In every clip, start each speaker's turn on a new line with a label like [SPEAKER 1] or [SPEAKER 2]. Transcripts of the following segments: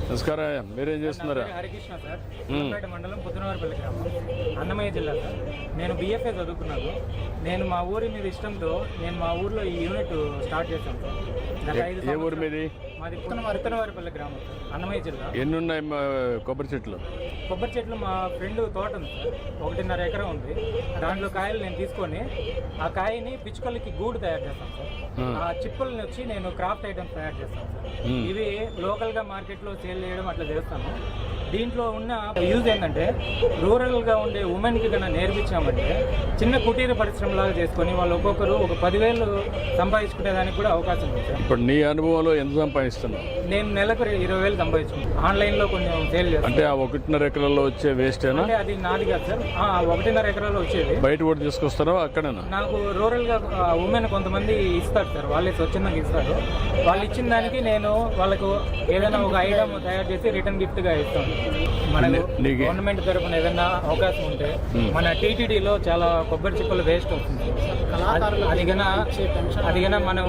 [SPEAKER 1] నమస్కారం. మీరేం చేస్తున్నారా?
[SPEAKER 2] హరికృష్ణ సార్, పుల్లంపేట మండలం పుత్తనవారిపల్లి గ్రామం, అన్నమయ్య జిల్లా సార్. నేను BFA చదువుకున్నాను. నేను మా ఊరి మీద ఇష్టంతో నేను మా ఊర్లో ఈ యూనిట్ స్టార్ట్ చేశాను సార్.
[SPEAKER 1] ఏ ఊరు మీది?
[SPEAKER 2] మాది పుత్తనవారిపల్లి గ్రామం సార్, అన్నమయ్య జిల్లా.
[SPEAKER 1] ఎన్ని ఉన్నాయి కొబ్బరి చెట్లు?
[SPEAKER 2] కొబ్బరి చెట్లు మా ఫ్రెండ్ తోట ఉంది సార్, 1.5 ఎకరం ఉంది. దాంట్లో కాయలు నేను తీసుకొని ఆ కాయని పిచ్చుకలకి గూడు తయారు చేస్తాను సార్. ఆ చిప్పుల్ని వచ్చి నేను క్రాఫ్ట్ ఐటమ్స్ తయారు చేస్తాను సార్. ఇవి లోకల్గా మార్కెట్లో సేల్ చేయడం అట్లా చేస్తాను. దీంట్లో ఉన్న యూజ్ ఏంటంటే రూరల్గా ఉండే ఉమెన్కి కన్నా నేర్పించామంటే చిన్న కుటీర పరిశ్రమలాగా చేసుకొని వాళ్ళు ఒక్కొక్కరు ఒక 10,000 సంపాదించుకునేదానికి కూడా అవకాశం ఉంది సార్.
[SPEAKER 1] ఇప్పుడు నీ అనుభవంలో ఎంత సంపాదిస్తున్నావు?
[SPEAKER 2] నేను నెలకు 20,000 సంపాదించుకున్నాను. ఆన్లైన్లో కొంచెం సేల్ చేస్తాను.
[SPEAKER 1] అంటే ఆ 1.5 ఎకరాల్లో వచ్చే వేస్టేనా?
[SPEAKER 2] అంటే అది నాది కాదు సార్, 1.5 ఎకరాల్లో వచ్చేది.
[SPEAKER 1] బయట కూడా తీసుకొస్తారా అక్కడేనా?
[SPEAKER 2] నాకు రూరల్గా ఉమెన్ కొంతమంది ఇస్తారు సార్, వాళ్ళే స్వచ్ఛందంగా ఇస్తారు. వాళ్ళు ఇచ్చిన దానికి నేను వాళ్ళకు ఏదైనా ఒక ఐటమ్ తయారు చేసి రిటర్న్ గిఫ్ట్గా ఇస్తాను. మనకు గవర్నమెంట్ తరఫున ఏదైనా అవకాశం ఉంటే మన TTDలో చాలా కొబ్బరి చిప్పలు వేస్ట్ అవుతుంది. అది కన్నా మనం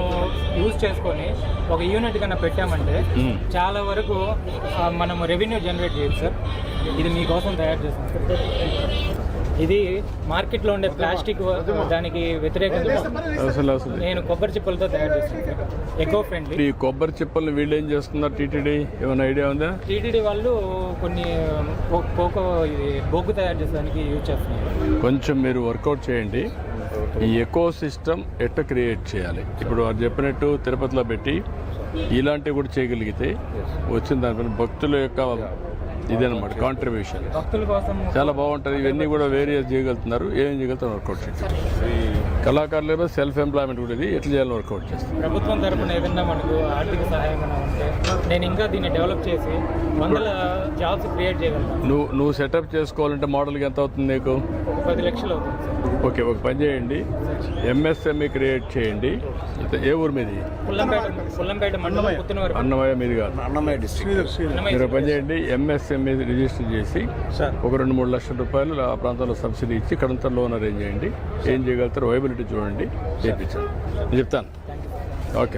[SPEAKER 2] యూజ్ చేసుకొని ఒక యూనిట్ కన్నా పెట్టామంటే చాలా వరకు మనం రెవెన్యూ జనరేట్ చేయొచ్చు సార్. ఇది మీకోసం తయారు చేస్తాం సార్. ఇది మార్కెట్లో ఉండే ప్లాస్టిక్ దానికి వ్యతిరేకంగా నేను కొబ్బరి చిప్పలతో తయారు చేస్తాను సార్, ఎకో ఫ్రెండ్లీ.
[SPEAKER 1] ఈ కొబ్బరి చిప్పలు వీళ్ళు ఏం చేస్తున్నారు? TTD ఏమైనా ఐడియా ఉందా?
[SPEAKER 2] TTD వాళ్ళు కొన్ని కోకో ఇది బొగ్గు తయారు చేసేదానికి యూజ్ చేస్తున్నారు.
[SPEAKER 1] కొంచెం మీరు వర్కౌట్ చేయండి. ఈ ఎకో సిస్టమ్ ఎట్లా క్రియేట్ చేయాలి? ఇప్పుడు వారు చెప్పినట్టు తిరుపతిలో పెట్టి ఇలాంటివి కూడా చేయగలిగితే వచ్చిన దానిపైన భక్తుల యొక్క ఇదేనమాట కాంట్రిబ్యూషన్
[SPEAKER 2] భక్తుల కోసం
[SPEAKER 1] చాలా బాగుంటుంది. ఇవన్నీ కూడా వేరియస్ చేయగలుగుతున్నారు. ఏం చేయగలుగుతారు వర్కౌట్ చేస్తారు. కళాకారులు సెల్ఫ్ ఎంప్లాయ్మెంట్ కూడా ఇది ఎట్లా చేయాలని వర్కౌట్ చేస్తారు.
[SPEAKER 2] ప్రభుత్వం తరఫున ఏదైనా మనకు ఆర్థిక సహాయం ఉంటే నేను ఇంకా దీన్ని డెవలప్ చేసి 100 జాబ్స్ క్రియేట్ చేయగలను.
[SPEAKER 1] నువ్వు సెటప్ చేసుకోవాలంటే మోడల్కి ఎంత అవుతుంది నీకు?
[SPEAKER 2] 10 లక్షలు అవుతుంది సార్.
[SPEAKER 1] ఓకే, ఒక పని చేయండి, MSME క్రియేట్ చేయండి. ఏ ఊరు మీది?
[SPEAKER 2] పుల్లంపేట మండలం పుత్తనవారి.
[SPEAKER 1] అన్నమయ్య మీది కాదు,
[SPEAKER 3] అన్నమయ్య డిస్ట్రిక్ట్.
[SPEAKER 1] మీరు పని చేయండి, MSME రిజిస్టర్ చేసి ఒక 2-3 లక్షల రూపాయలు ఆ ప్రాంతంలో సబ్సిడీ ఇచ్చి ఇక్కడంతా లోన్ అరేంజ్ చేయండి. ఏం చేయగలుగుతారు వైబిలిటీ చూడండి, చేయించండి. నేను చెప్తాను. ఓకే.